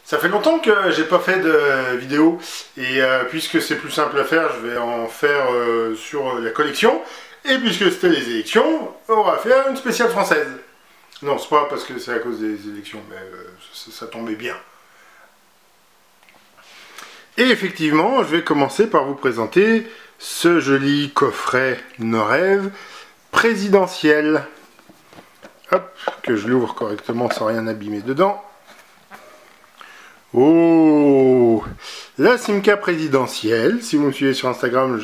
Ça fait longtemps que j'ai pas fait de vidéo et puisque c'est plus simple à faire, je vais en faire sur la collection. Et puisque c'était les élections, on va faire une spéciale française. Non, c'est pas parce que c'est à cause des élections, mais ça tombait bien. Et effectivement, je vais commencer par vous présenter ce joli coffret Norève présidentiel. Hop, que je l'ouvre correctement sans rien abîmer dedans. Oh, la Simca présidentielle. Si vous me suivez sur Instagram,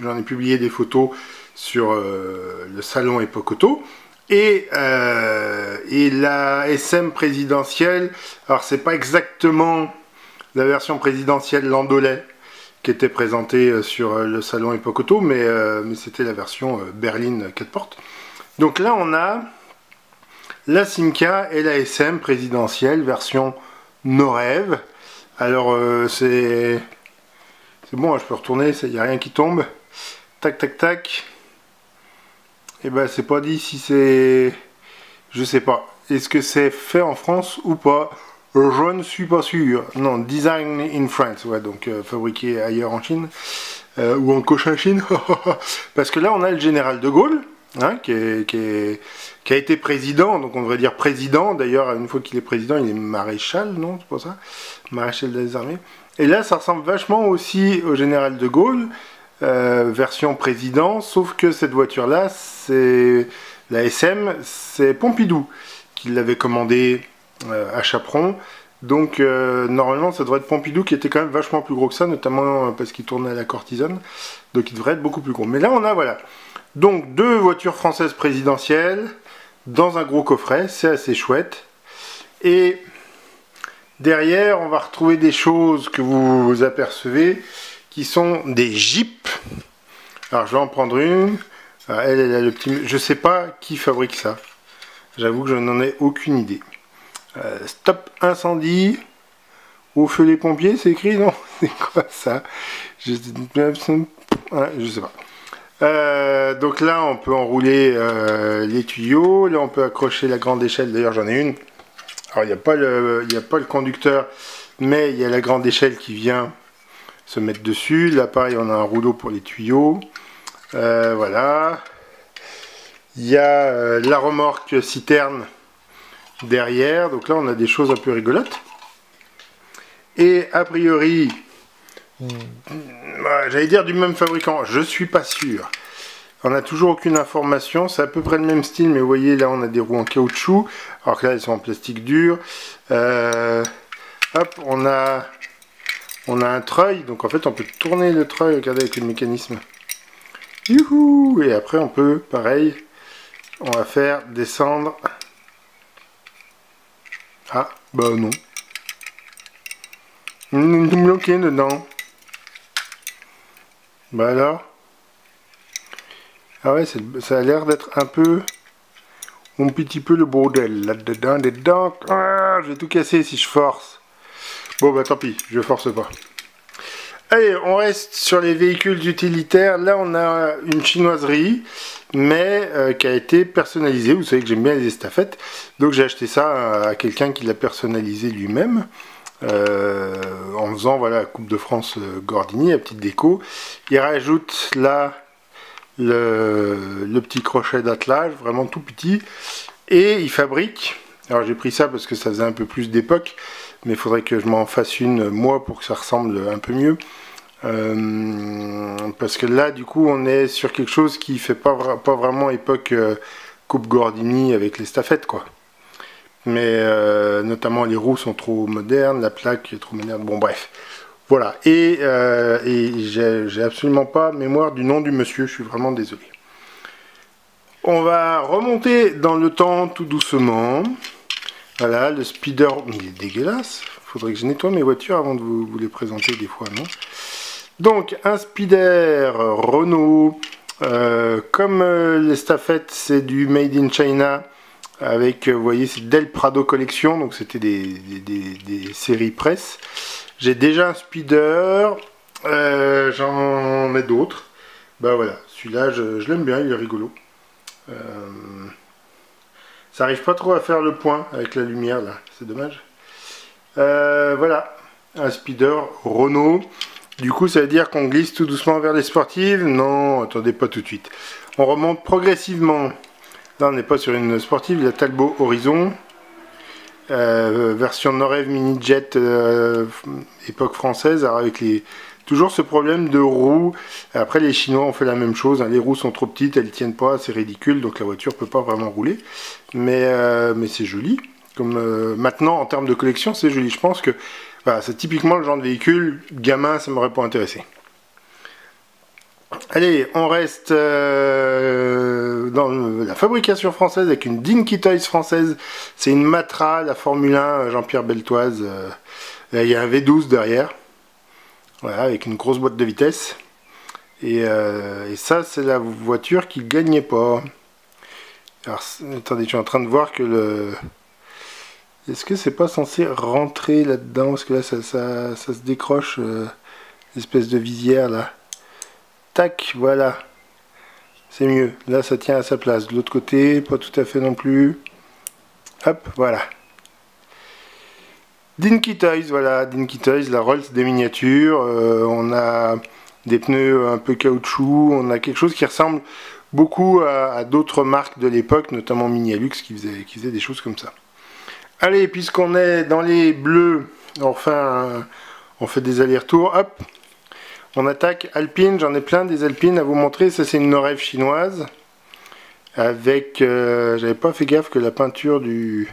j'en ai publié des photos sur le salon Époque Auto. Et la SM présidentielle, alors c'est pas exactement la version présidentielle Landaulet qui était présentée sur le salon Époque Auto, mais c'était la version berline 4 portes. Donc là on a la Simca et la SM présidentielle version Norève. Alors c'est bon, je peux retourner, il n'y a rien qui tombe. Tac tac tac. Et ben c'est pas dit si c'est... Je sais pas. Est-ce que c'est fait en France ou pas? Je ne suis pas sûr. Non, design in France, ouais, donc fabriqué ailleurs en Chine. Ou en Cochinchine. Parce que là on a le général de Gaulle, hein, qui a été président, donc on devrait dire président. D'ailleurs, une fois qu'il est président, il est maréchal, non? C'est pas ça? Maréchal des armées. Et là, ça ressemble vachement aussi au général de Gaulle, version président, sauf que cette voiture-là, c'est la SM, c'est Pompidou qui l'avait commandée à Chaperon. Donc normalement, ça devrait être Pompidou qui était quand même vachement plus gros que ça, notamment parce qu'il tournait à la courtisane. Donc il devrait être beaucoup plus gros. Mais là, on a, voilà. Donc deux voitures françaises présidentielles dans un gros coffret, c'est assez chouette. Et derrière, on va retrouver des choses que vous apercevez qui sont des Jeeps. Alors je vais en prendre une. Alors, elle a le petit... Je sais pas qui fabrique ça. J'avoue que je n'en ai aucune idée. Stop incendie. Au feu les pompiers, c'est écrit, non? C'est quoi ça? Je sais pas. Donc là, on peut enrouler les tuyaux. Là, on peut accrocher la grande échelle. D'ailleurs, j'en ai une. Alors, il n'y a pas le conducteur, mais il y a la grande échelle qui vient se mettre dessus. Là, pareil, on a un rouleau pour les tuyaux. Voilà. Il y a la remorque citerne derrière. Donc là, on a des choses un peu rigolotes. Et a priori, j'allais dire du même fabricant, je suis pas sûr. On n'a toujours aucune information, c'est à peu près le même style, mais vous voyez là on a des roues en caoutchouc, alors que là elles sont en plastique dur. Hop, on a un treuil, donc en fait on peut tourner le treuil, regardez avec le mécanisme. Youhou! Et après on peut, pareil, on va faire descendre. Ah, bah non. Il est bloqué dedans. Bah alors. Ah ouais, ça a l'air d'être un petit peu le bordel là-dedans. Ah, je vais tout casser si je force. Bon bah tant pis, je force pas. Allez, on reste sur les véhicules utilitaires. Là, on a une chinoiserie, mais qui a été personnalisée. Vous savez que j'aime bien les estafettes. Donc j'ai acheté ça à quelqu'un qui l'a personnalisé lui-même. En faisant voilà Coupe de France Gordini, la petite déco. Il rajoute là le petit crochet d'attelage, vraiment tout petit, et il fabrique. Alors j'ai pris ça parce que ça faisait un peu plus d'époque, mais il faudrait que je m'en fasse une moi pour que ça ressemble un peu mieux. Parce que là du coup on est sur quelque chose qui fait pas vraiment époque Coupe Gordini avec les stafettes quoi. Mais notamment les roues sont trop modernes, la plaque est trop moderne, bon bref. Voilà, et j'ai absolument pas mémoire du nom du monsieur, je suis vraiment désolé. On va remonter dans le temps tout doucement. Voilà, le speeder, il est dégueulasse. Faudrait que je nettoie mes voitures avant de vous les présenter des fois, non? Donc, un speeder Renault. Comme les stafettes, c'est du Made in China. Avec, vous voyez, c'est Del Prado Collection, donc c'était des séries presse. J'ai déjà un speeder, j'en ai d'autres. Bah voilà, celui-là, je l'aime bien, il est rigolo. Ça arrive pas trop à faire le point avec la lumière, là, c'est dommage. Voilà, un speeder Renault. Du coup, ça veut dire qu'on glisse tout doucement vers les sportives. Non, attendez, pas tout de suite. On remonte progressivement. Là, on n'est pas sur une sportive, la Talbot Horizon. Version Norev Mini Jet époque française, alors avec toujours ce problème de roues. Après, les Chinois ont fait la même chose, hein. Les roues sont trop petites, elles tiennent pas, c'est ridicule, donc la voiture peut pas vraiment rouler. Mais c'est joli. Comme maintenant, en termes de collection, c'est joli. Je pense que voilà, c'est typiquement le genre de véhicule gamin, ça m'aurait pas intéressé. Allez, on reste dans la fabrication française avec une Dinky Toys française. C'est une Matra, la Formule 1 Jean-Pierre Beltoise. Là, il y a un V12 derrière. Voilà, avec une grosse boîte de vitesse. Et ça, c'est la voiture qui gagnait pas. Alors, attendez, je suis en train de voir que le... Est-ce que c'est pas censé rentrer là-dedans? Parce que là, ça se décroche, l'espèce de visière, là. Tac, voilà. C'est mieux. Là, ça tient à sa place. De l'autre côté, pas tout à fait non plus. Hop, voilà. Dinky Toys, voilà. Dinky Toys, la Rolls des miniatures. On a des pneus un peu caoutchouc. On a quelque chose qui ressemble beaucoup à d'autres marques de l'époque, notamment Minialux, qui faisait des choses comme ça. Allez, puisqu'on est dans les bleus, enfin, on fait des allers-retours. Hop. On attaque Alpine, j'en ai plein des Alpines à vous montrer. Ça, c'est une Norev chinoise. Avec, j'avais pas fait gaffe que la peinture du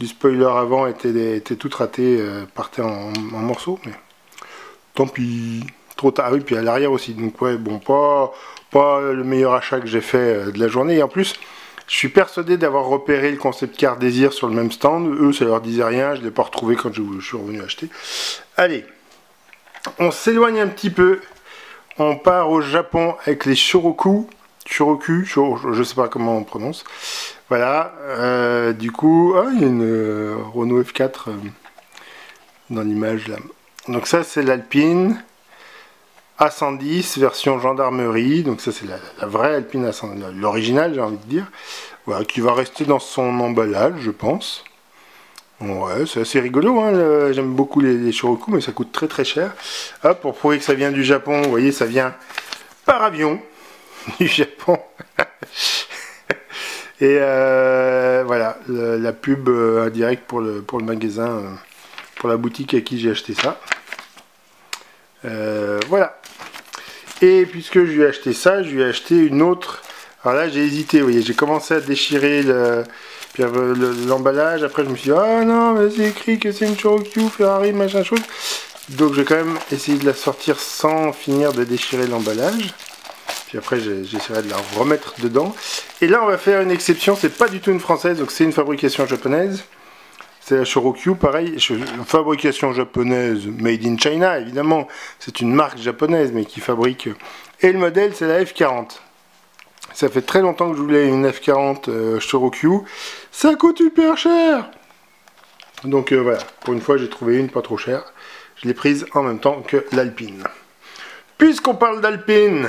spoiler avant était toute ratée, partait en morceaux. Mais tant pis, trop tard. Ah oui, puis à l'arrière aussi. Donc ouais, bon, pas le meilleur achat que j'ai fait de la journée. Et en plus, je suis persuadé d'avoir repéré le concept car Désir sur le même stand. Eux, ça leur disait rien. Je l'ai pas retrouvé quand je suis revenu acheter. Allez. On s'éloigne un petit peu, on part au Japon avec les Shoroku, je sais pas comment on prononce. Voilà, du coup, il y a une Renault F4 dans l'image là. Donc ça c'est l'Alpine A110 version gendarmerie, donc ça c'est la vraie Alpine A110, l'original j'ai envie de dire, voilà, qui va rester dans son emballage je pense. Ouais, c'est assez rigolo, hein, j'aime beaucoup les Shoroku, mais ça coûte très très cher. Hop, pour prouver que ça vient du Japon, vous voyez, ça vient par avion du Japon. Et voilà, la pub indirecte pour le magasin, pour la boutique à qui j'ai acheté ça. Voilà. Et puisque je lui ai acheté ça, je lui ai acheté une autre. Alors là, j'ai hésité, vous voyez, j'ai commencé à déchirer l'emballage, après je me suis dit, ah non, mais c'est écrit que c'est une Shoroku, Ferrari, machin chose. Donc je vais quand même essayer de la sortir sans finir de déchirer l'emballage. Puis après j'essaierai de la remettre dedans. Et là on va faire une exception, c'est pas du tout une française, donc c'est une fabrication japonaise. C'est la Shoroku, pareil, fabrication japonaise, made in China évidemment. C'est une marque japonaise mais qui fabrique. Et le modèle c'est la F40. Ça fait très longtemps que je voulais une F40 Shoroku. Ça coûte hyper cher. Donc voilà, pour une fois j'ai trouvé une pas trop chère. Je l'ai prise en même temps que l'Alpine. Puisqu'on parle d'Alpine,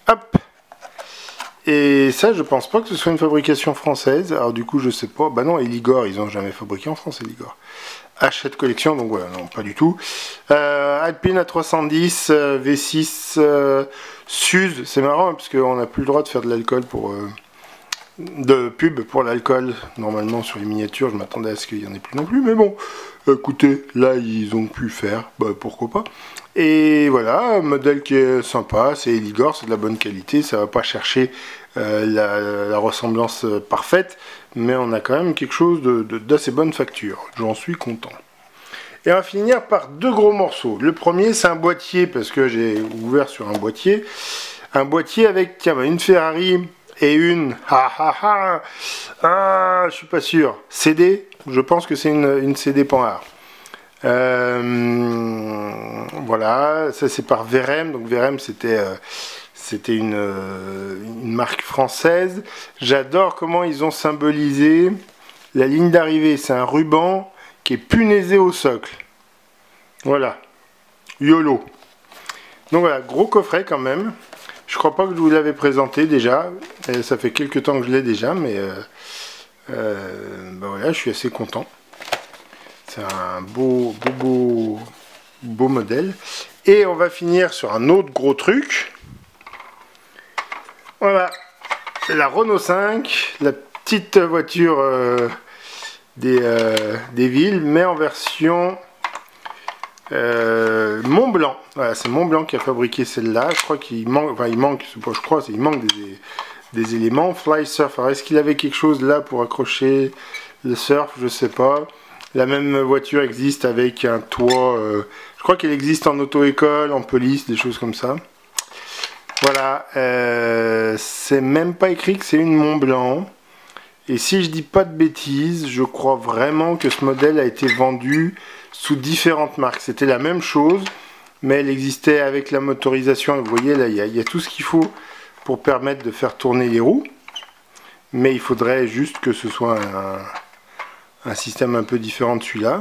hop. Et ça, je pense pas que ce soit une fabrication française. Alors du coup, je sais pas. Bah non, Eligor, ils ont jamais fabriqué en France, Eligor. Hachette collection, donc voilà, non, pas du tout. Alpine A310, V6, Suze, c'est marrant, parce qu'on n'a plus le droit de faire de l'alcool pour... de pub pour l'alcool, normalement sur les miniatures, je m'attendais à ce qu'il n'y en ait plus non plus, mais bon, écoutez, là ils ont pu faire, bah pourquoi pas. Et voilà, un modèle qui est sympa, c'est Eligor, c'est de la bonne qualité, ça va pas chercher la ressemblance parfaite, mais on a quand même quelque chose d'assez bonne facture, j'en suis content. Et on va finir par deux gros morceaux. Le premier c'est un boîtier, parce que j'ai ouvert sur un boîtier avec, tiens, une Ferrari et une, je suis pas sûr, CD, je pense que c'est une CD Panhard. Voilà, ça c'est par Verem, donc Verem c'était une marque française. J'adore comment ils ont symbolisé la ligne d'arrivée, c'est un ruban qui est punaisé au socle. Voilà, YOLO. Donc voilà, gros coffret quand même. Je crois pas que je vous l'avais présenté déjà, ça fait quelques temps que je l'ai déjà, mais ben voilà, je suis assez content. C'est un beau modèle. Et on va finir sur un autre gros truc. Voilà, la Renault 5, la petite voiture des villes, mais en version Montblanc. Voilà, c'est Montblanc qui a fabriqué celle-là. Je crois qu'il manque, enfin il manque des éléments. Fly Surf. Alors est-ce qu'il avait quelque chose là pour accrocher le surf? Je sais pas. La même voiture existe avec un toit. Je crois qu'elle existe en auto-école, en police, des choses comme ça. Voilà, c'est même pas écrit que c'est une Montblanc. Et si je dis pas de bêtises, je crois vraiment que ce modèle a été vendu sous différentes marques. C'était la même chose, mais elle existait avec la motorisation. Et vous voyez, là, il y a tout ce qu'il faut pour permettre de faire tourner les roues. Mais il faudrait juste que ce soit un système un peu différent de celui-là.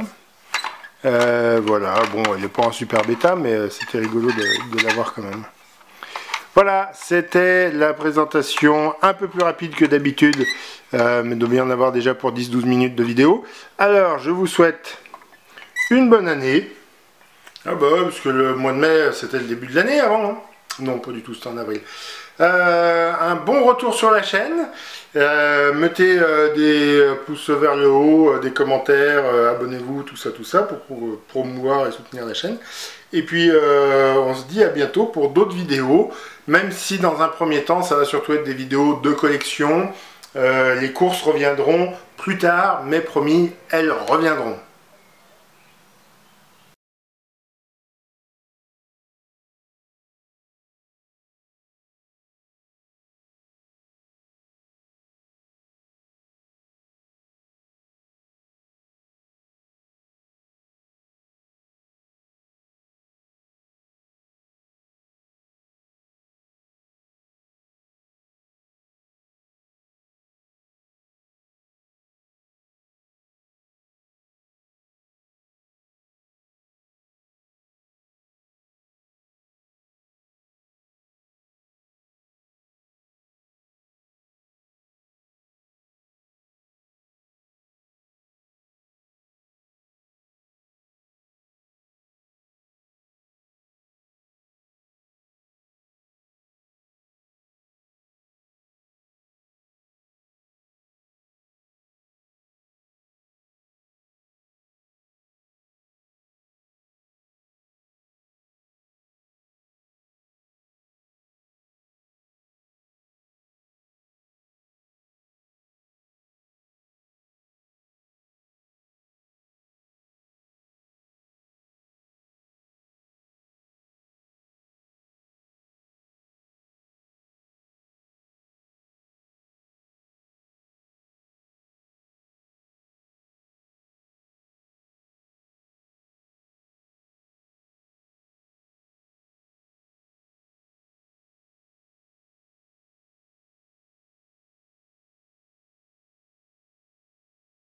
Voilà, bon, il n'est pas en super bêta, mais c'était rigolo de l'avoir quand même. Voilà, c'était la présentation un peu plus rapide que d'habitude, mais il doit bien en avoir déjà pour 10-12 minutes de vidéo. Alors, je vous souhaite une bonne année. Ah bah, parce que le mois de mai, c'était le début de l'année avant, hein. Non, pas du tout, c'était en avril. Un bon retour sur la chaîne. Mettez des pouces vers le haut, des commentaires, abonnez-vous, tout ça pour promouvoir et soutenir la chaîne. Et puis on se dit à bientôt pour d'autres vidéos, même si dans un premier temps ça va surtout être des vidéos de collection. Les courses reviendront plus tard, mais promis, elles reviendront.